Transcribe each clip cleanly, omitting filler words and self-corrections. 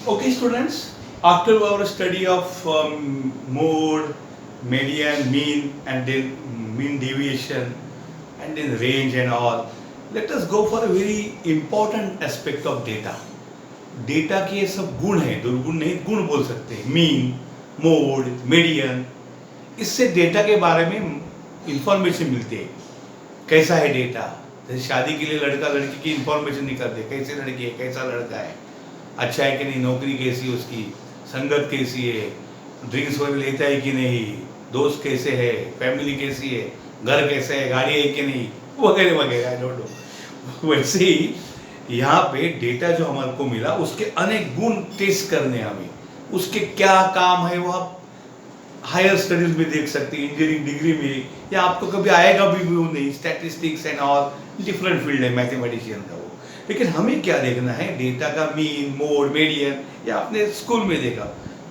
Okay, students, after our study of mode, median, mean, and then mean deviation, and then range and all, let us go for a very important aspect of data. Data के ये सब गुण हैं, दुर्गुण नहीं, गुण बोल सकते हैं. मीन, मोड, मीडियन, इससे डेटा के बारे में इंफॉर्मेशन मिलती है. कैसा है डेटा? जैसे शादी के लिए लड़का लड़की की इंफॉर्मेशन निकालते हैं, कैसे लड़की है, कैसा लड़का है, अच्छा है कि नहीं, नौकरी कैसी है उसकी, संगत कैसी है, ड्रिंक्स वगैरह लेता है कि नहीं, दोस्त कैसे है, फैमिली कैसी है, घर कैसे है, गाड़ी है कि नहीं, वगैरह वगैरह. I don't know. वैसे ही यहाँ पे डेटा जो हमारे को मिला उसके अनेक गुण टेस्ट करने हमें, उसके क्या काम है वो आप हायर स्टडीज में देख सकते हैं, इंजीनियरिंग डिग्री में, या आपको कभी आएगा भी वो नहीं, statistics and all different field है मैथमेटिशियन का वो. लेकिन हमें क्या देखना है, डेटा का मीन, मोड, मीडियन, या आपने स्कूल में देखा,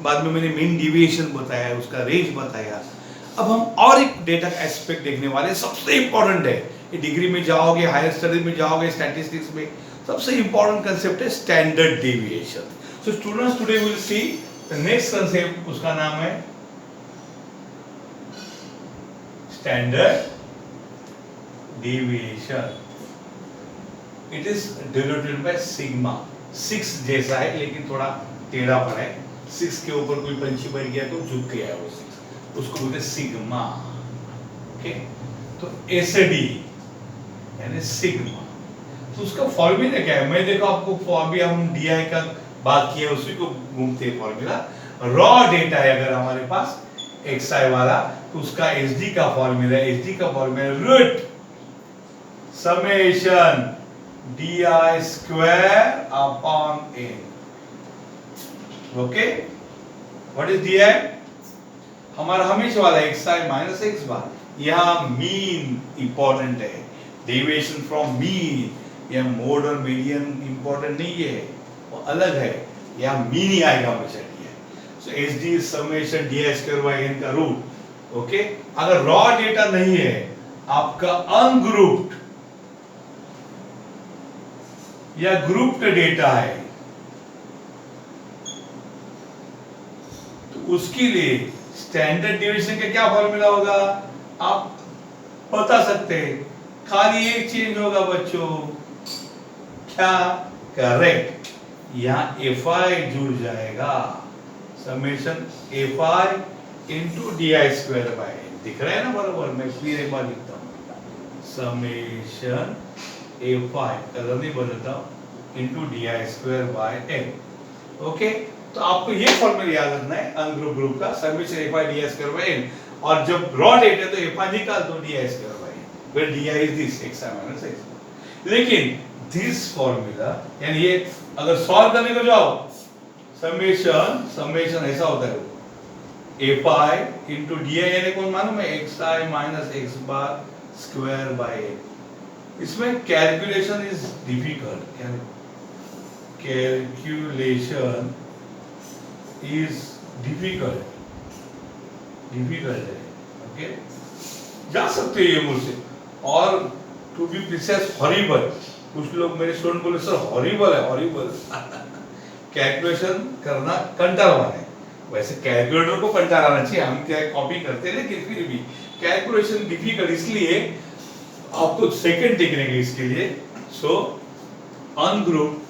बाद में मैंने मीन डिविएशन बताया, उसका रेंज बताया. अब हम और एक डेटा का एस्पेक्ट देखने वाले, सबसे इंपॉर्टेंट है, ये डिग्री में जाओगे, हायर स्टडीज में जाओगे, स्टैटिस्टिक्स में सबसे इंपॉर्टेंट कंसेप्ट है standard deviation. So students, today will see the next concept, उसका नाम है standard deviation. It is denoted by sigma. 6 जैसा है लेकिन थोड़ा टेढ़ा पड़ा है. 6 के ऊपर कोई पंछी बैठ गया तो झुक गया है वो 6, उसको बोलते हैं सिग्मा. ओके, तो एसडी यानी सिग्मा. तो उसका फॉर्मूला क्या है? मैं देखो आपको, अभी हम डीआई का बात किया, उसी को घूमते हैं फॉर्मूला. रॉ डेटा है अगर हमारे पास एक्सआई वाला, तो उसका एसडी का फॉर्मूला, एसडी का formula root summation di square upon n. Okay, what is di? हमारा हमेशा वाला xi माइनस x बार. यहाँ मीन इंपॉर्टेंट है, डेविएशन फ्रॉम मीन. यह मोड और मीडियन इंपॉर्टेंट नहीं है, वो अलग है. यहाँ मीन ही आएगा हमेशा di. So H D summation di square by n का रूट. ओके, अगर रॉ डेटा नहीं है, आपका अनग्रुप्ड या ग्रुप्ड डेटा है, तो उसके लिए स्टैंडर्ड डेविएशन का क्या फॉर्मूला होगा आप बता सकते हैं. खाली एक चेंज होगा बच्चों, क्या? करेक्ट, यहाँ fi जुड़ जाएगा, summation fi into d i square by n. दिख रहा है ना बराबर? मैं फिर एक बार लिखता हूँ, समेशन fi कलर नहीं बदलता into d i square by n. Okay, तो आपको ये फॉर्मूला याद रखना है अनग्रुप ग्रुप का, summation fi d i square by n. और जब रॉ डेटा तो fi निकाल दो d i square by n, where d i is this xi minus x. लेकिन दिस फॉर्मूला, यानी ये अगर सॉल्व करने को जाओ, समेशन ऐसा होता है, fi इंटू डी आई, यानी कौन मालूम है, xi minus x bar square by n. इसमें calculation is difficult, calculation is difficult है. ओके, जा सकते हैं ये मुझसे. और टू बी प्रिसाइज हॉरिबल, कुछ लोग मेरे स्टूडेंट बोले सर हॉरिबल है, हॉरिबल. कैलकुलेशन करना कंटाळवाणा है. वैसे कैलकुलेटर को कंटाळा चाहिए, हम क्या कॉपी करते हैं, लेकिन फिर भी कैलकुलेशन डिफिकल्ट, इसलिए आपको सेकंड टेक्निक है इसके लिए. सो अनग्रुप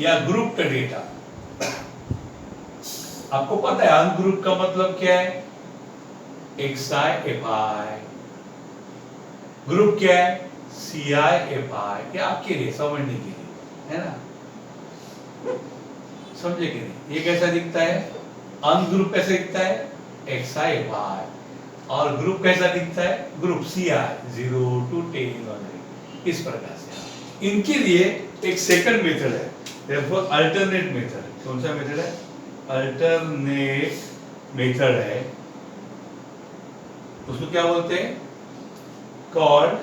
या ग्रुप्ड डेटा, आपको पता है अनग्रुप का मतलब क्या है, xi fi. ग्रुप क्या है, ci fi. क्या आपके लिए समझने के लिए है ना, समझे कि नहीं? ये कैसा दिखता है, अनग्रुप कैसे दिखता है, xi fi. और ग्रुप कैसा दिखता है, ग्रुप ci 0 to 10 वगैरह, इस प्रकार से. इनके लिए एक सेकंड मेथड है, therefore अल्टरनेट मेथड. कौन सा मेथड है? अल्टरनेट मेथड है. उसको क्या बोलते हैं, कॉल्ड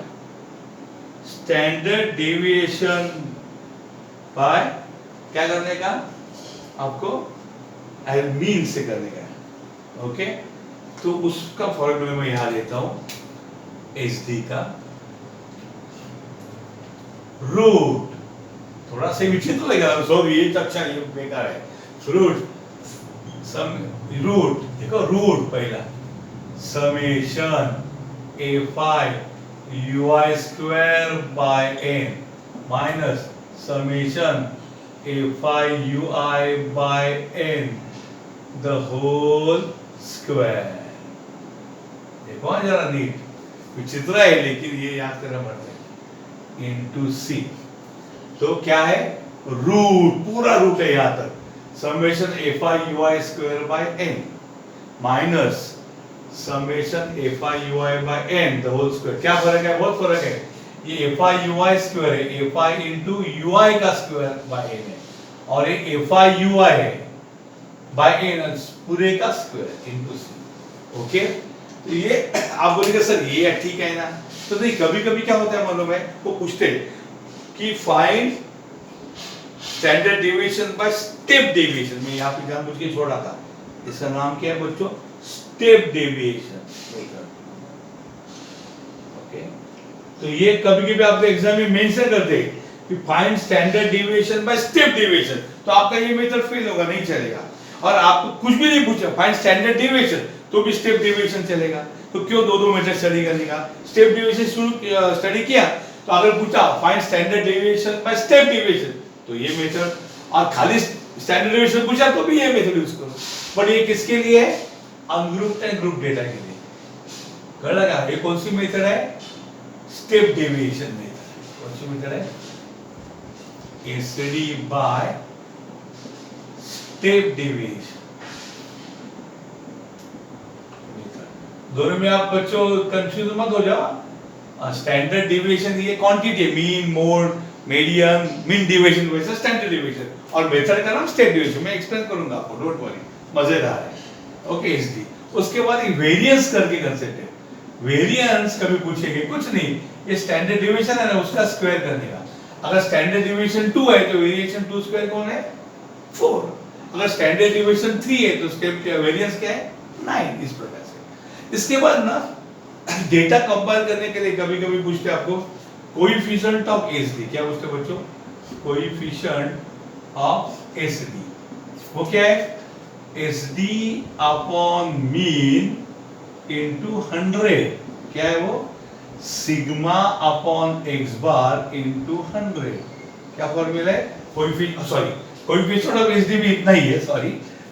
स्टैंडर्ड डेविएशन बाय, क्या करने का आपको, मीन से करने का. ओके, तो उसका फॉर्मूला मैं यहां लेता हूं, एच डी का रूट, थोड़ा थोड़ा सा विचित्र लगेगा, सो ये अच्छा ये बेकार है। रूट सम रूट देखो, रूट पहला summation a5 ui square by n minus summation a5 ui by n the whole square. देखो जरा नीट, विचित्र है लेकिन ये याद करना पड़ता है। इनटू सी, तो क्या है, रूट, पूरा रूट है यहां तक, summation a5 ui square by n minus summation a5 ui by n the whole square. क्या फर्क है, बहुत फर्क है। ये a5 ui स्क्वायर है, a5 इंटू ui का स्क्वायर बाय n है, और ये a5 ui है बाय n पूरे का स्क्वायर इनटू सी। ओके, तो ये आप बोलेंगे सर ये ठीक है ना, तो नहीं, कभी कभी क्या होता है मालूम है, वो पूछते कि find standard deviation by step deviation. मैं यहाँ पे जानबूझ के छोड़ा था, इसका नाम क्या है बच्चों, स्टेप डेविएशन। ओके, तो ये कभी कभी आपके एग्जाम में मेंशन करते कि find standard deviation by step deviation, तो आपका ये मेथड फेल होगा, नहीं चलेगा। और आपको कुछ भी नहीं पूछा, फाइंड स्टैंडर्ड डेविएशन, तो भी स्टेप डेविएशन चलेगा। तो क्यों दो मेथड स्टडी करने का, स्टेप डेविएशन शुरू स्टडी किया, तो अगर पूछा find standard deviation by step deviation, तो ये मेथड, और खाली स्टैंडर्ड डेविएशन पूछा तो भी ये मेथड यूज करो। बट ये किसके लिए है, अनग्रुप्ड एंड ग्रुप डेटा के लिए। कर लगा, ये कौन सी मेथड है, स्टेप डेविएशन मेथड। कौन सी मेथड है, स्टडी बाय स्टेप डेविएशन। दोनों में आप बच्चों कंफ्यूज मत हो जाओ। स्टैंडर्ड डेविएशन ये क्वांटिटी है, mean, mode, median, mean deviation, वैसे स्टैंडर्ड डेविएशन, और मेथड का नाम स्टेप डेविएशन। मैं एक्सप्लेन करूंगा आपको, डोंट वरी, मजेदार है। ओके एसडी, उसके बाद एक वेरिएंस करके कंसेप्ट है। वेरिएंस कभी पूछेंगे, कुछ नहीं, ये स्टैंडर्ड डेविएशन है ना, उसका स्क्वायर करने का। अगर स्टैंडर्ड डेविएशन 2 है तो वेरिएशन 2 स्क्वायर कौन है, 4। अगर स्टैंडर्ड डेविएशन 3 है तो स्टेप वेरिएंस क्या है, 9। इस प्रकार से। इसके बाद ना डेटा कंपेयर करने के लिए कभी कभी पूछते हैं आपको कोएफिशिएंट ऑफ एसडी। क्या पूछते हैं बच्चों, कोएफिशिएंट ऑफ एसडी। वो क्या है, एसडी अपॉन मीन इनटू 100। क्या है वो, sigma upon x bar into 100। क्या फॉर्मूला है, कोएफिशिएंट ऑफ एसडी भी इतना ही है, sorry.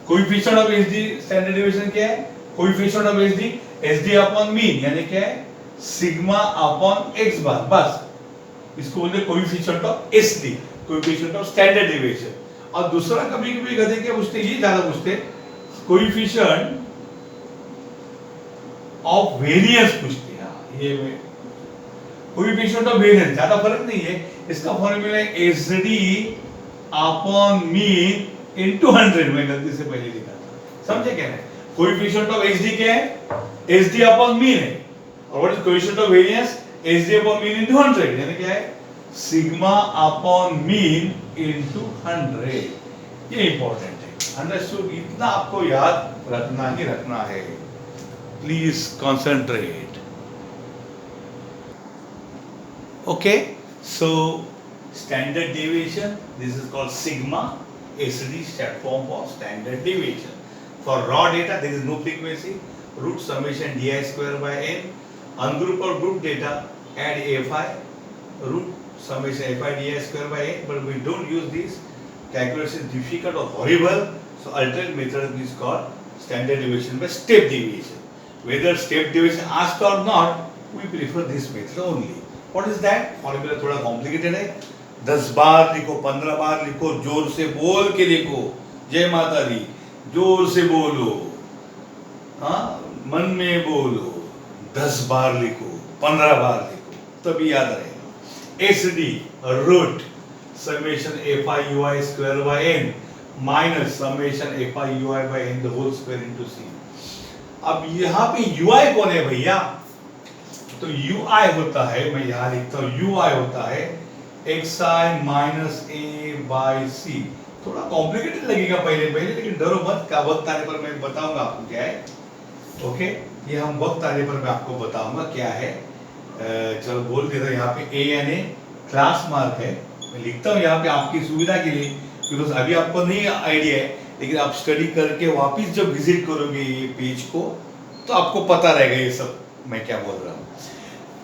Coefficient of SD standard deviation क्या है, coefficient of SD, SD upon mean, यानी क्या है, सिग्मा अपॉन एक्स बार, बस इसको बोलते हैं coefficient of SD, coefficient of standard deviation. और दूसरा कभी कभी गधे क्या पूछते, ये ज्यादा पूछते, कोएफिशिएंट ऑफ वेरिएंस पूछते हैं। ये कोएफिशिएंट ऑफ वेरिएंस ज्यादा फर्क नहीं है, इसका फॉर्मूला है एसडी अपॉन मीन इनटू 100। मैं गलती से पहले लिखा था, समझे क्या है। कोएफिशिएंट ऑफ एसडी क्या है, एसडी अपॉन मीन है, और what is coefficient of variance, SD upon mean into 100, यानी क्या है, सिग्मा अपॉन मीन इनटू 100। ये इंपॉर्टेंट है, अंडरस्टूड। इतना आपको याद रखना ही रखना है, please concentrate. Okay, so standard deviation, this is called sigma, SD step form for standard deviation. For raw data, there is no frequency. Root summation di square by n. Ungroup or group data, add a5. Root summation a5 di square by n. But we don't use this. Calculation is difficult or horrible. So alternate method is called standard deviation by step deviation. Whether step deviation asked or not, we prefer this method only. What is that? Formula थोड़ा complicated है. 10 बार लिखो, 15 बार लिखो, जोर से बोल के लिखो, जय माता दी, जोर से बोलो, हाँ, मन में बोलो, 10 बार लिखो, 15 बार लिखो, तभी याद रहेगा। SD root summation a5 ui square by n minus summation a5 ui by n the whole square into c। अब यहाँ पे ui कौन है भैया, तो ui होता है, मैं यहाँ लिखता हूँ, ui होता है xi minus a by c। थोड़ा कॉम्प्लिकेटेड लगेगा पहले, लेकिन डरो मत, का वक्त आने पर मैं बताऊंगा आपको क्या है। ओके, ये हम वक्त आने पर मैं आपको बताऊंगा क्या है। चलो बोल देता हूं, यहाँ पे ए यानी क्लास मार्क है, मैं लिखता हूँ यहाँ पे आपकी सुविधा के लिए, बिकॉज अभी आपको नहीं आइडिया है, लेकिन आप स्टडी करके वापस जब विजिट करोगे ये पेज को तो आपको पता रहेगा ये सब मैं क्या बोल रहा हूँ।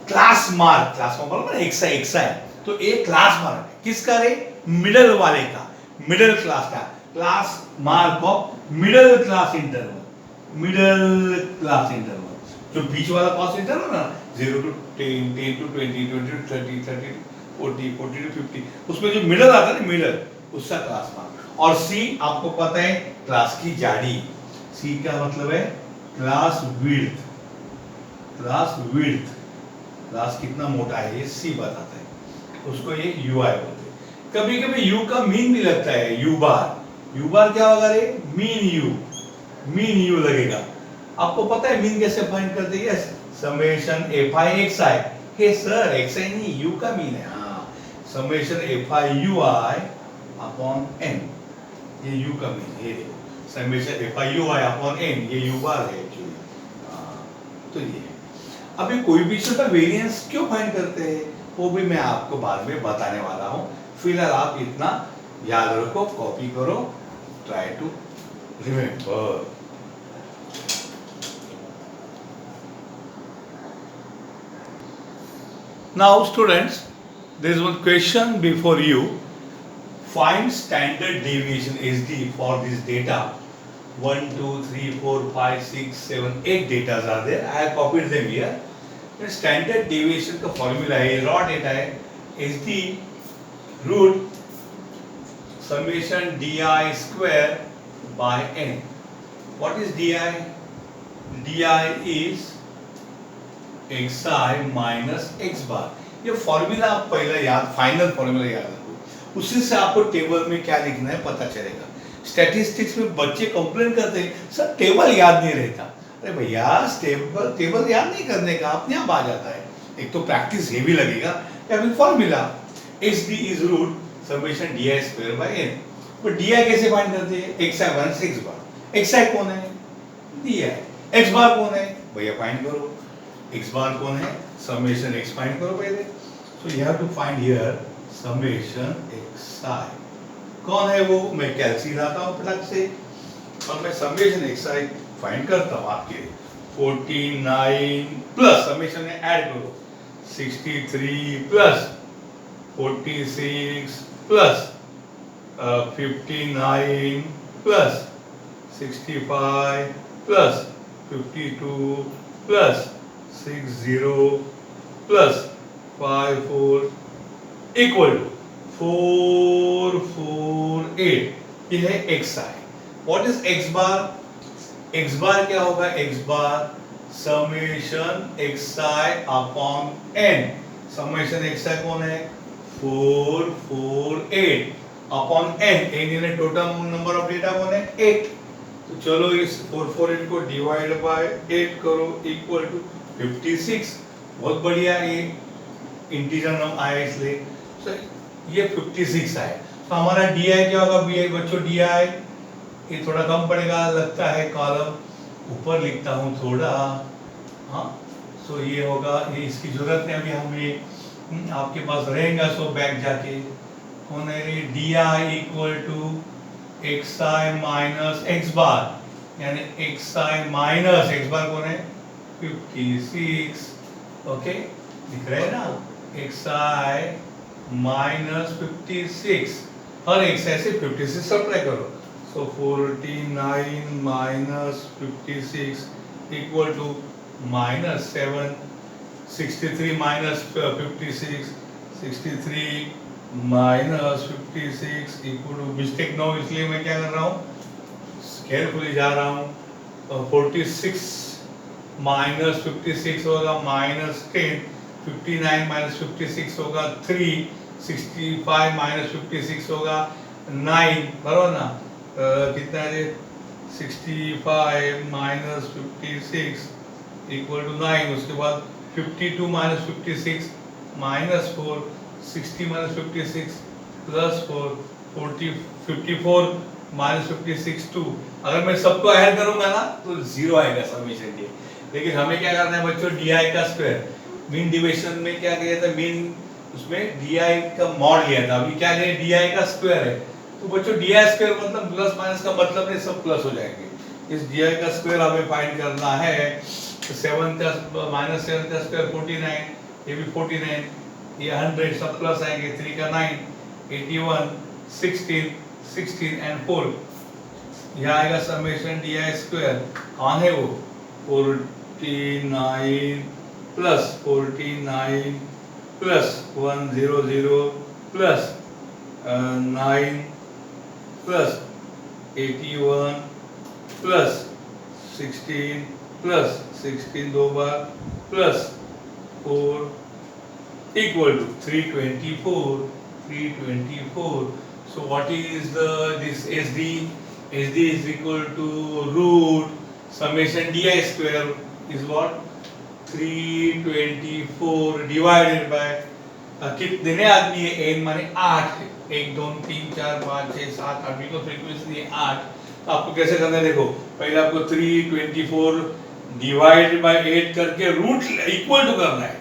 क्लास मार्क बराबर एक्सा है, तो ए क्लास मार्क किसका रे? मिडल वाले का, मिडल क्लास का, class mark of middle class interval, जो बीच वाला क्लास इंटरवल ना 0 to 10, 10 to 20, 20 to 30, 30 to 40, 40 to 50, उसमें जो मिडल आता है ना, मिडल, उसका क्लास मार्क। और सी आपको पता है क्लास की जाड़ी, सी का मतलब है क्लास विड्थ, क्लास कितना मोटा है ये सी बताता है, उसको ये यूआई बोलते हैं। कभी कभी यू का मीन भी लगता है, यू बार क्या होगा रे? मीन यू लगेगा। आपको पता है मीन कैसे फाइंड करते हैं? Summation f i x i, hey sir x i नहीं यू का मीन है, हाँ summation f i u i upon n, ये यू का मीन है, summation f i u i upon n, ये यू बार है एक्चुअली। तो ये अभी कोएफिशिएंट का वेरिएंस क्यों फाइंड करते हैं वो भी मैं आपको बाद में बताने वाला हूँ। फिलहाल आप इतना याद रखो, कॉपी करो, try to remember. Now students, there is one question before you. Find standard deviation SD for this data. 1, 2, 3, 4, 5, 6, 7, 8 data are there. I have copied them here. The standard deviation का formula है, raw data है, SD root summation di square by n. What is di? di is xi minus x bar। ये formula आप पहले याद, final formula याद रखो, उसी से आपको टेबल में क्या लिखना है पता चलेगा। स्टैटिस्टिक्स में बच्चे कंप्लेन करते हैं सर टेबल याद नहीं रहता। अरे भैया टेबल याद नहीं करने का, अपने आप आ जाता है, एक तो प्रैक्टिस हेवी लगेगा, या फिर formula H D is root summation d i square by n. But d i कैसे फाइंड करते हैं? X i minus x bar. X i कौन है? डी आई। एक्स बार कौन है? भैया फाइंड करो, एक्स बार कौन है? समेशन एक्स फाइंड करो पहले। So you have to find here summation x i. कौन है वो? मैं कैलसी लाता हूँ फटाक से और मैं समेशन एक्स आई फाइंड करता हूँ आपके। 49 प्लस समेशन में ऐड करो 63 plus 46 plus 59 plus 65 plus 52 plus 60 plus 54 equal to 448। ये है x i. What is x bar? X bar क्या होगा? X bar summation x i upon n. Summation x i कौन है? 448 अपॉन एन। एन यानी total number of data कौन है? 8। तो चलो इस 448 को डिवाइड बाय 8 करो इक्वल टू 56। बहुत बढ़िया, ये इंटीजर नंबर आया इसलिए so, ये 56 आए। तो हमारा डी आई क्या होगा? बी आई बच्चों डी आई ये थोड़ा कम पड़ेगा लगता है, कॉलम ऊपर लिखता हूँ थोड़ा, हाँ। सो ये होगा, ये इसकी जरूरत नहीं अभी हमें, आपके पास रहेगा सो बैक जाके कौन है? D i equal to x i minus x bar, यानी x i minus x bar कौन है? 56। ओके दिख रहा है ना? एक्स आई माइनस 56 और एक्स आई से 56 सब्ट्रैक्ट करो। So 49 minus 56 equal to minus 7, 63 minus 56, 63 minus 56 equal to mistake now, इसलिए मैं क्या कर रहा हूँ? केयरफुली जा रहा हूँ। 46 minus 56 होगा minus 10, 59 minus 56 होगा 3, 65 minus 56 होगा 9, बराबर ना? कितना है? 65 माइनस 56 इक्वल टू 9। उसके बाद 52 minus 56 minus 4, 60 minus 56 plus 4, 54 minus 56 2। अगर मैं सबको ऐड करूंगा ना तो 0 आएगा समेशन डी। लेकिन हमें क्या करना है बच्चों? डी आई का स्क्वायर। मीन डिविजन में क्या किया था? मीन उसमें डी का मॉड लिया था, अभी क्या करें डी का स्क्वायर है, तो बच्चों डी स्क्वायर मतलब प्लस माइनस का मतलब नहीं, सब प्लस हो जाएंगे। इस डी का स्क्वायर हमें फाइंड करना है, तो 7 का माइनस 7 का स्क्वायर 49, ये भी 49, ये 100 सब प्लस आएंगे, 3 का 9, 81, 16, 16 एंड 4, यह आएगा समेशन डी स्क्वायर, कौन है वो 49 plus 49 plus 100 plus 9 plus 81 plus 16 plus 16 दो बार plus 4 equal to 324. 324. So what is this SD? SD is equal to root summation di square is what 324 divided by कितने आदमी है, n माने 8 है, 1 2 3 4 5 6 7 8 को फ्रीक्वेंसी है 8। तो आपको कैसे करना है, देखो पहले आपको 324 डिवाइडेड बाय 8 करके रूट इक्वल टू करना है,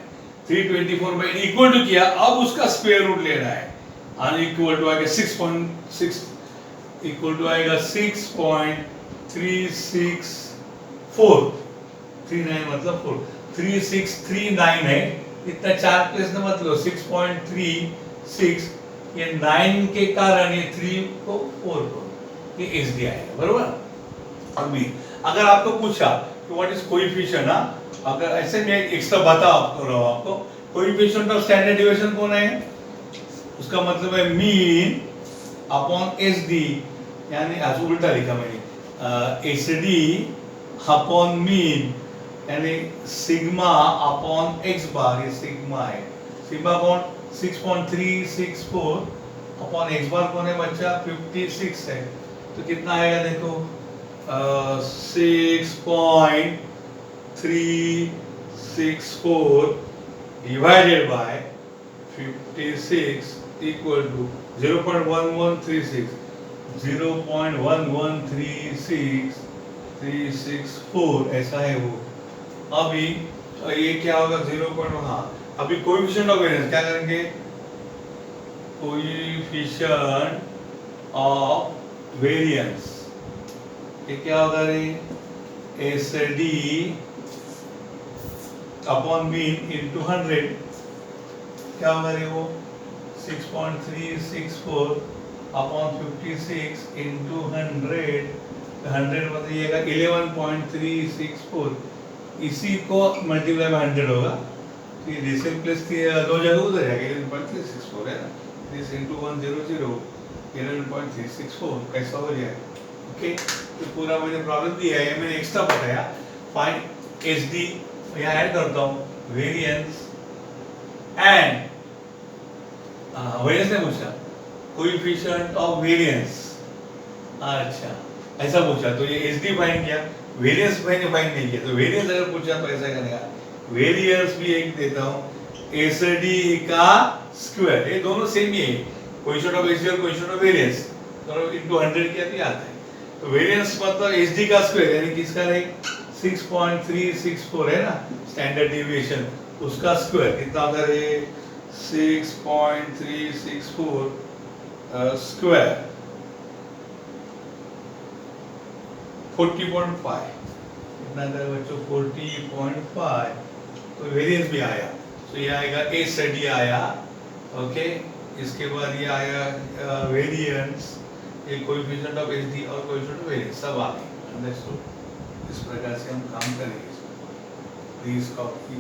324 बाय इक्वल टू किया, अब उसका स्क्वायर रूट लेना है, अनइक्वल टू आएगा 6.6 इक्वल टू आएगा 6.364, 39 मतलब 4, 3639 है, इतना 4 प्लेस न मतलब 6.36, ये 9 के कारण ये 3 को 4 को ये एसडी आएगा, बरोबर। अभी अगर आपको पूछा कि व्हाट इज कोएफिशिएंट, अगर ऐसे मैं एक्स्ट्रा बता रहा हूं आपको, कोएफिशिएंट ऑफ स्टैंडर्ड डिविएशन कौन है, उसका मतलब है मीन अपॉन एसडी, यानी आज उल्टा लिखा मैंने, एसडी अपॉन मीन, यानी सिग्मा अपॉन एक्स बार, ये सिग्मा है, सिग्मा कौन 6.364 अपॉन एक्स बार कौन है बच्चा 56 है, तो कितना आएगा देखो 6.364 डिवाइडेड बाय 56 इक्वल टू 0.1136, 0.1136 ऐसा है वो। अभी तो ये क्या होगा 0.1, हाँ अभी कोएफिशिएंट ऑफ वेरिएंस क्या करेंगे, कोएफिशिएंट ऑफ वेरिएंस ये क्या होगा रे, एसडी अपॉन मीन इनटू 100, क्या होगा रे वो 6.364 अपॉन 56 इनटू 100, 100 मतलब 11.364, इसी को मल्टीप्लाई बाय 100 होगा, तो ये डेसिमल प्लेस की दो जगह उधर जाएगा, 11.364 है ना, दिस इनटू 100 11.364 कैसा हो जाएगा, ओके। तो पूरा मैंने प्रॉब्लम दिया है, मैंने एक्स्ट्रा बताया, फाइंड एसडी, यहाँ ऐड करता हूँ वेरिएंस एंड वेरिएंस ने पूछा कोएफिशिएंट ऑफ वेरिएंस, अच्छा ऐसा पूछा, तो ये एसडी फाइंड किया, वेरिएंस मैंने फाइंड नहीं किया, तो वेरिएंस अगर पूछा तो ऐसा करेगा, वेरिएंस भी एक देता हूँ एसडी का स्क्वायर, ये दोनों सेम ही है, कोएफिशिएंट ऑफ एसडी और कोएफिशिएंट ऑफ वेरिएंस दोनों इनटू 100 किया तो आता है, तो वेरिएंस मतलब एसडी का स्क्वायर यानी किसका है 6.364 है ना स्टैंडर्ड डिविएशन, उसका स्क्वायर कितना होता है 6.364 स्क्वायर 40.5, कितना आता है बच्चों 40.5, तो वेरिएंस भी आया, तो ये आएगा एसडी आया, ओके। इसके बाद ये आया वेरिएंस, ये कोएफिशिएंट ऑफ एसडी और कोएफिशिएंट ऑफ वेरिएंस सब आ गए, अंडरस्टूड। इस प्रकार से हम काम करेंगे, प्लीज कॉपी